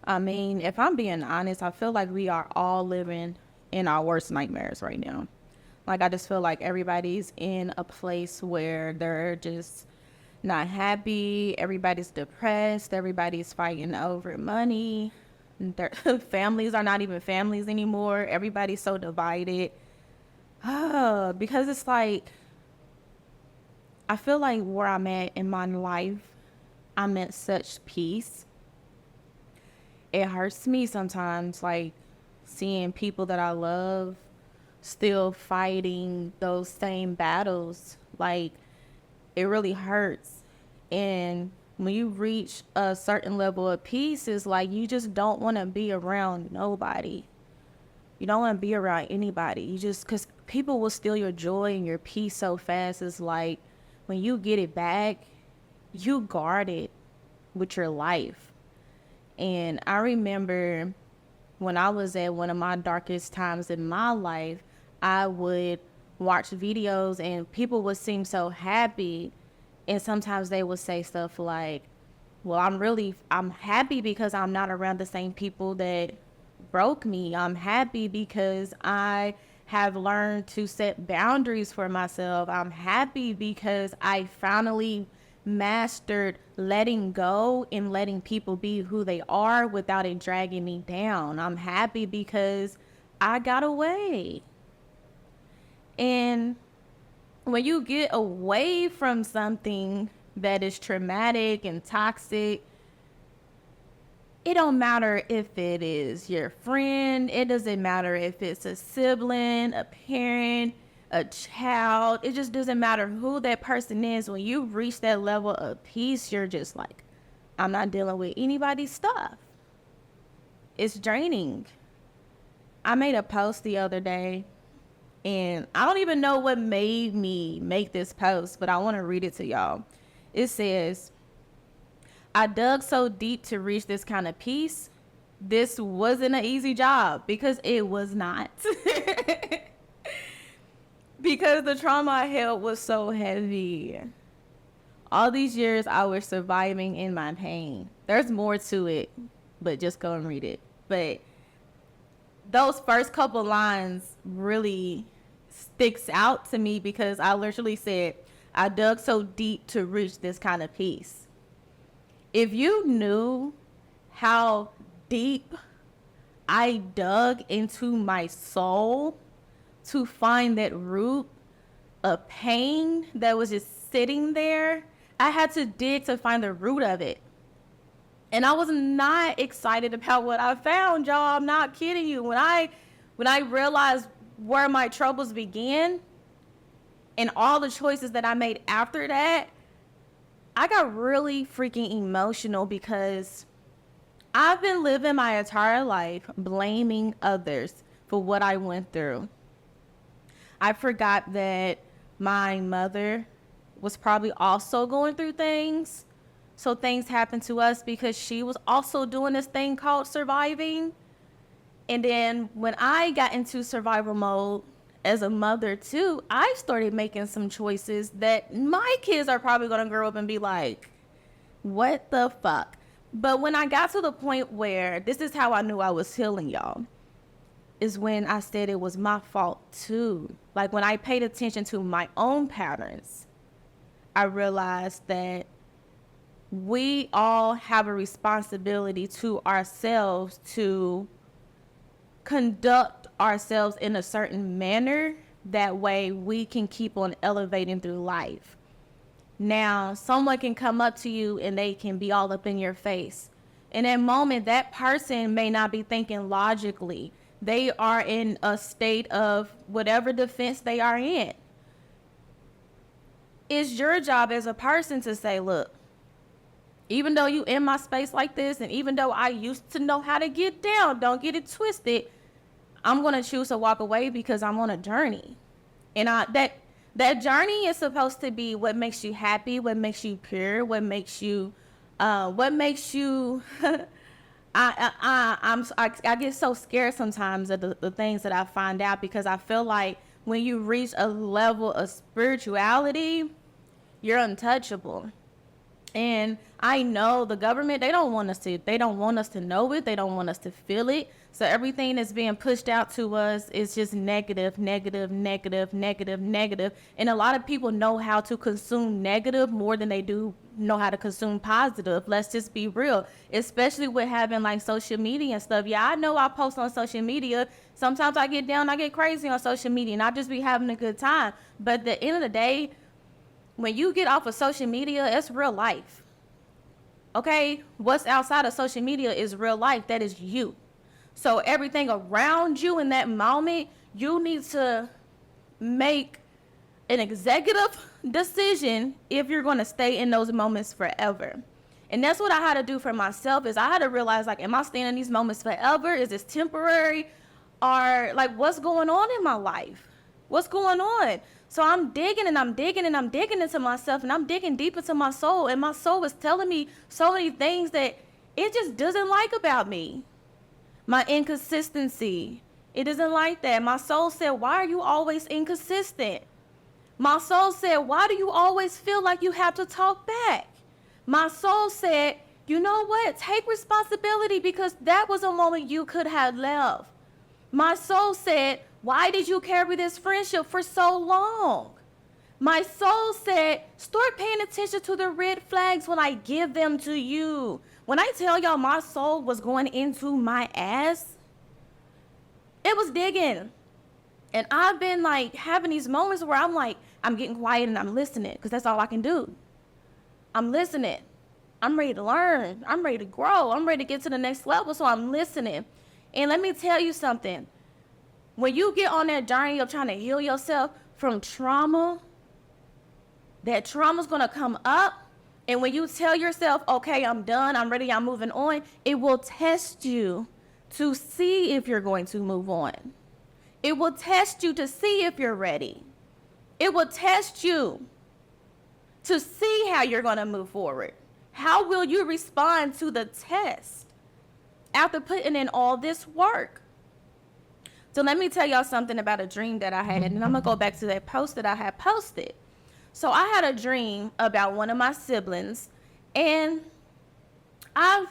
I mean, if I'm being honest, I feel like we are all living in our worst nightmares right now. Like, I just feel like everybody's in a place where they're just not happy. Everybody's depressed. Everybody's fighting over money. Their families are not even families anymore. Everybody's so divided. Because it's like, I feel like where I'm at in my life, I'm at such peace. It hurts me sometimes, like seeing people that I love still fighting those same battles. Like, it really hurts. And when you reach a certain level of peace, it's like you just don't want to be around nobody. You don't want to be around anybody. You just, because people will steal your joy and your peace so fast. It's like when you get it back, you guard it with your life. And I remember when I was at one of my darkest times in my life, I would watch videos and people would seem so happy. And sometimes they would say stuff like, well, I'm happy because I'm not around the same people that broke me. I'm happy because I have learned to set boundaries for myself. I'm happy because I finally mastered letting go and letting people be who they are without it dragging me down. I'm happy because I got away. And when you get away from something that is traumatic and toxic, it don't matter if it is your friend, it doesn't matter if it's a sibling, a parent, a child, it just doesn't matter who that person is. When you reach that level of peace, you're just like, I'm not dealing with anybody's stuff. It's draining. I made a post the other day, and I don't even know what made me make this post, but I want to read it to y'all. It says, I dug so deep to reach this kind of peace. This wasn't an easy job because it was not. Because the trauma I held was so heavy. All these years I was surviving in my pain. There's more to it, but just go and read it. But those first couple lines really sticks out to me because I literally said, I dug so deep to reach this kind of peace. If you knew how deep I dug into my soul to find that root of pain that was just sitting there, I had to dig to find the root of it. And I was not excited about what I found, y'all. I'm not kidding you. When I realized where my troubles began and all the choices that I made after that, I got really freaking emotional because I've been living my entire life blaming others for what I went through. I forgot that my mother was probably also going through things. So things happened to us because she was also doing this thing called surviving. And then when I got into survival mode as a mother too, I started making some choices that my kids are probably going to grow up and be like, what the fuck? But when I got to the point where this is how I knew I was healing, y'all, is when I said it was my fault too. Like when I paid attention to my own patterns, I realized that we all have a responsibility to ourselves to conduct ourselves in a certain manner. That way we can keep on elevating through life. Now, someone can come up to you and they can be all up in your face. In that moment, that person may not be thinking logically. They are in a state of whatever defense they are in. It's your job as a person to say, look, even though you in my space like this, and even though I used to know how to get down, don't get it twisted, I'm going to choose to walk away because I'm on a journey. And that journey is supposed to be what makes you happy, what makes you pure, what makes you I get so scared sometimes of the things that I find out, because I feel like when you reach a level of spirituality, you're untouchable. And I know the government, they don't want us to know it. They don't want us to feel it. So everything that's being pushed out to us is just negative, negative, negative, negative, negative. And a lot of people know how to consume negative more than they do know how to consume positive. Let's just be real, especially with having like social media and stuff. Yeah, I know I post on social media. Sometimes I get down, I get crazy on social media, and I just be having a good time. But at the end of the day, when you get off of social media, it's real life. Okay? What's outside of social media is real life. That is you. So everything around you in that moment, you need to make an executive decision if you're going to stay in those moments forever. And that's what I had to do for myself, is I had to realize, like, am I staying in these moments forever? Is this temporary? Or like, what's going on in my life? What's going on? So I'm digging and I'm digging and I'm digging into myself, and I'm digging deep into my soul, and my soul is telling me so many things that it just doesn't like about me. My inconsistency, it isn't like that. My soul said, why are you always inconsistent? My soul said, why do you always feel like you have to talk back? My soul said, you know what? Take responsibility, because that was a moment you could have left. My soul said, why did you carry this friendship for so long? My soul said, start paying attention to the red flags when I give them to you. When I tell y'all my soul was going into my ass, it was digging. And I've been like having these moments where I'm like, I'm getting quiet and I'm listening, because that's all I can do. I'm listening. I'm ready to learn. I'm ready to grow. I'm ready to get to the next level, so I'm listening. And let me tell you something. When you get on that journey of trying to heal yourself from trauma, that trauma's going to come up. And when you tell yourself, okay, I'm done, I'm ready, I'm moving on, it will test you to see if you're going to move on. It will test you to see if you're ready. It will test you to see how you're going to move forward. How will you respond to the test after putting in all this work? So let me tell y'all something about a dream that I had, and I'm going to go back to that post that I had posted. So I had a dream about one of my siblings, and over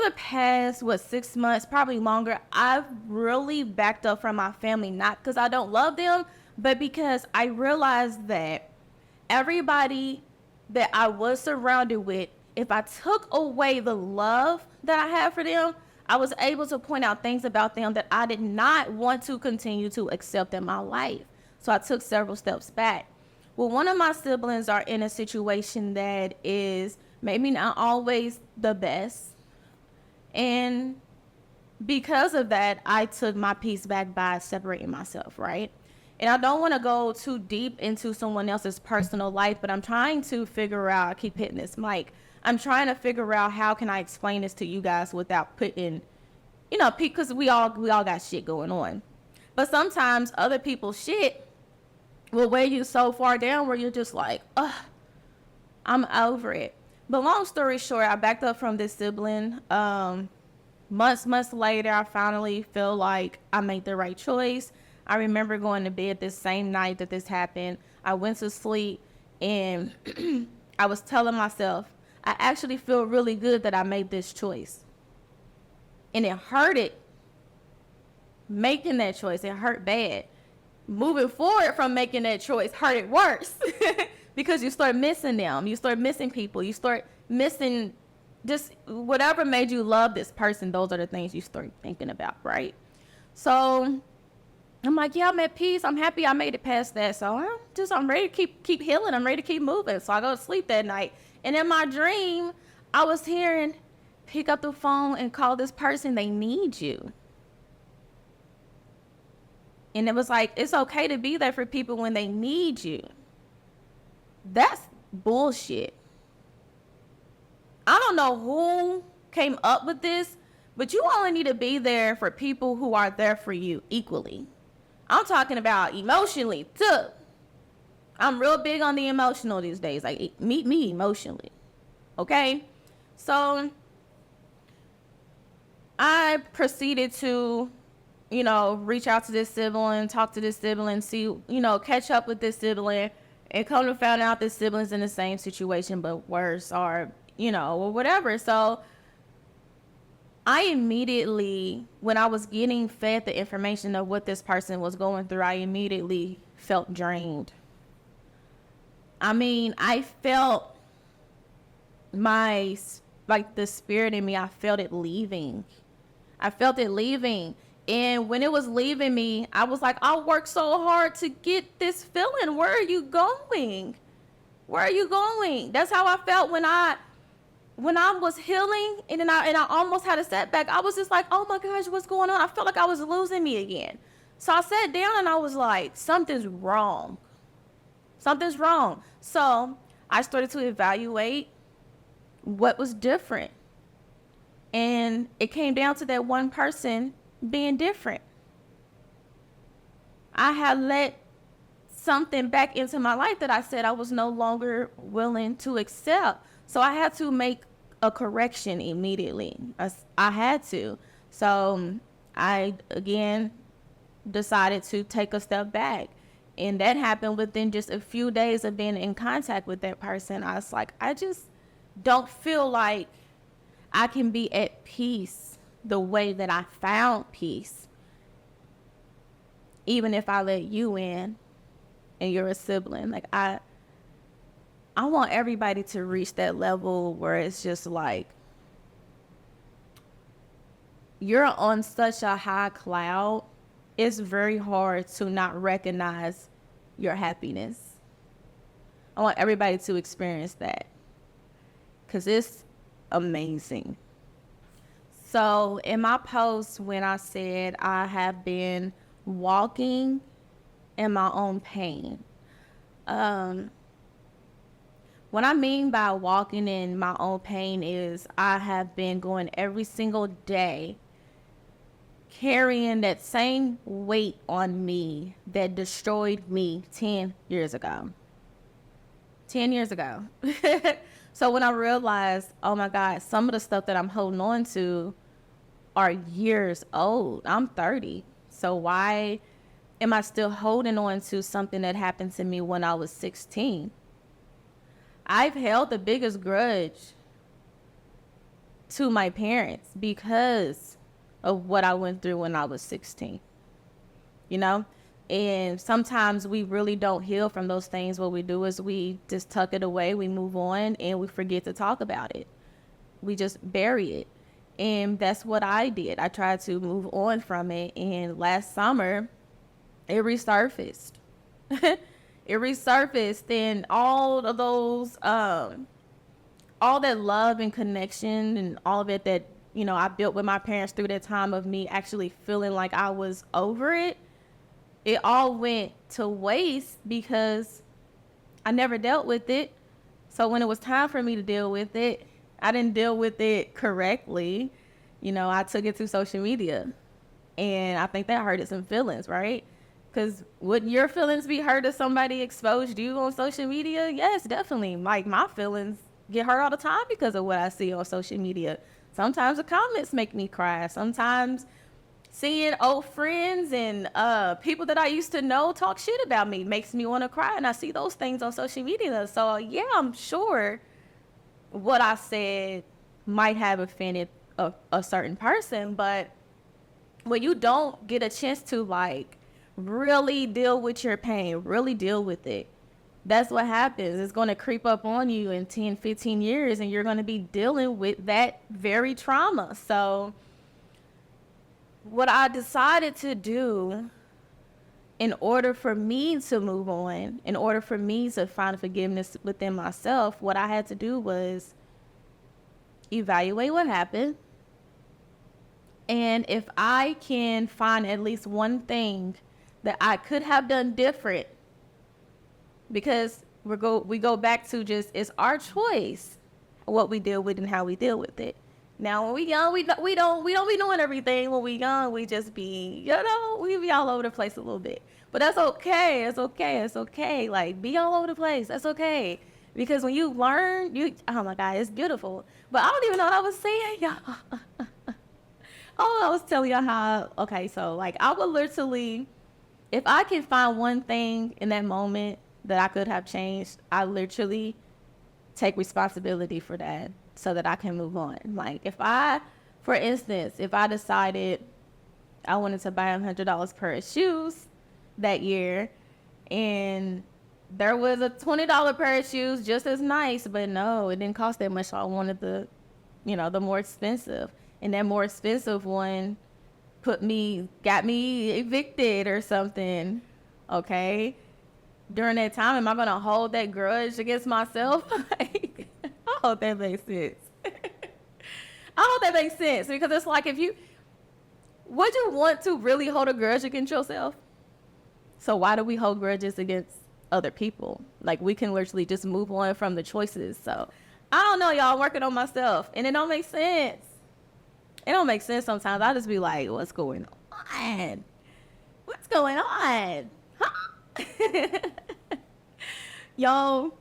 the past, 6 months, probably longer, I've really backed up from my family, not because I don't love them, but because I realized that everybody that I was surrounded with, if I took away the love that I had for them, I was able to point out things about them that I did not want to continue to accept in my life. So I took several steps back. Well, one of my siblings are in a situation that is maybe not always the best. And because of that, I took my peace back by separating myself, right? And I don't want to go too deep into someone else's personal life, but I'm trying to figure out, I keep hitting this mic, I'm trying to figure out how can I explain this to you guys without putting, because we all got shit going on. But sometimes other people's shit will weigh you so far down where you're just like, ugh, I'm over it. But long story short, I backed up from this sibling. Months later, I finally feel like I made the right choice. I remember going to bed this same night that this happened. I went to sleep, and I was telling myself, I actually feel really good that I made this choice. And it hurted making that choice. It hurt bad. Moving forward from making that choice hurt it worse because you start missing them. You start missing people. You start missing just whatever made you love this person. Those are the things you start thinking about, right? So I'm like, yeah, I'm at peace. I'm happy I made it past that. So I'm ready to keep healing. I'm ready to keep moving. So I go to sleep that night. And in my dream, I was hearing, pick up the phone and call this person. They need you. And it was like, it's okay to be there for people when they need you. That's bullshit. I don't know who came up with this, but you only need to be there for people who are there for you equally. I'm talking about emotionally too. I'm real big on the emotional these days. Like, meet me emotionally. Okay? So I proceeded to, reach out to this sibling, talk to this sibling, see, catch up with this sibling. And come to find out the siblings in the same situation, but worse, or, or whatever. So I immediately, when I was getting fed the information of what this person was going through, I immediately felt drained. I mean, I felt the spirit in me, I felt it leaving. And when it was leaving me, I was like, I worked so hard to get this feeling. Where are you going? That's how I felt when I was healing, and then I almost had a setback. I was just like, oh my gosh, what's going on? I felt like I was losing me again. So I sat down and I was like, something's wrong. So I started to evaluate what was different. And it came down to that one person being different. I had let something back into my life that I said I was no longer willing to accept. So I had to make a correction immediately. I had to. So I, again, decided to take a step back. And that happened within just a few days of being in contact with that person. I was like, I just don't feel like I can be at peace the way that I found peace, even if I let you in and you're a sibling. Like, I want everybody to reach that level where it's just like you're on such a high cloud, it's very hard to not recognize your happiness. I want everybody to experience that because it's amazing. So in my post, when I said I have been walking in my own pain, what I mean by walking in my own pain is I have been going every single day carrying that same weight on me that destroyed me 10 years ago. 10 years ago. So when I realized, oh my God, some of the stuff that I'm holding on to are years old. I'm 30. So why am I still holding on to something that happened to me when I was 16? I've held the biggest grudge to my parents because of what I went through when I was 16. And sometimes we really don't heal from those things. What we do is we just tuck it away, we move on, and we forget to talk about it. We just bury it. And that's what I did. I tried to move on from it. And last summer, it resurfaced. And all of those, all that love and connection and all of it that, I built with my parents through that time of me actually feeling like I was over it, it all went to waste because I never dealt with it. So when it was time for me to deal with it, I didn't deal with it correctly. I took it to social media, and I think that hurted some feelings, right? Because wouldn't your feelings be hurt if somebody exposed you on social media? Yes, definitely. Like, my feelings get hurt all the time because of what I see on social media. Sometimes the comments make me cry. Sometimes seeing old friends and people that I used to know talk shit about me makes me want to cry, and I see those things on social media. So yeah, I'm sure what I said might have offended a certain person, but when you don't get a chance to really deal with your pain, really deal with it, that's what happens. It's going to creep up on you in 10, 15 years, and you're going to be dealing with that very trauma. So what I decided to do in order for me to move on, in order for me to find forgiveness within myself, what I had to do was evaluate what happened. And if I can find at least one thing that I could have done different, because we go back to just, it's our choice what we deal with and how we deal with it. Now, when we young, we don't be doing everything. When we young, we just be, we be all over the place a little bit. But that's okay. It's okay. Like, be all over the place. That's okay. Because when you learn, oh my God, it's beautiful. But I don't even know what I was saying, y'all. Oh, I was telling y'all how, okay, so I would literally, if I can find one thing in that moment that I could have changed, I literally take responsibility for that so that I can move on. Like for instance, if I decided I wanted to buy $100 pair of shoes that year, and there was a $20 pair of shoes just as nice, but no, it didn't cost that much. So I wanted the more expensive, and that more expensive one got me evicted or something. Okay, during that time, am I gonna hold that grudge against myself? Like, I hope that makes sense. I hope that makes sense, because it's like, would you want to really hold a grudge against yourself? So why do we hold grudges against other people? Like, we can literally just move on from the choices. So I don't know, y'all. I'm working on myself, and it don't make sense. It don't make sense sometimes. I just be like, what's going on? What's going on? Huh? Y'all,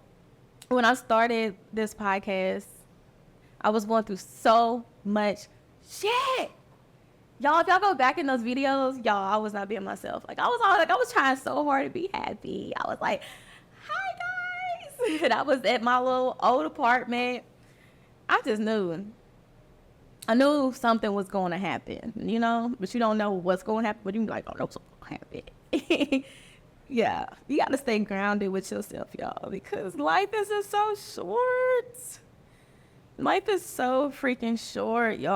when I started this podcast, I was going through so much shit. Y'all, if y'all go back in those videos, y'all, I was not being myself. Like, I was trying so hard to be happy. I was like, hi guys. And I was at my little old apartment. I knew something was going to happen, but you don't know what's going to happen, but you can be like, oh, no, something's going to happen. Yeah, you got to stay grounded with yourself, y'all, because life is just so short. Life is so freaking short, y'all.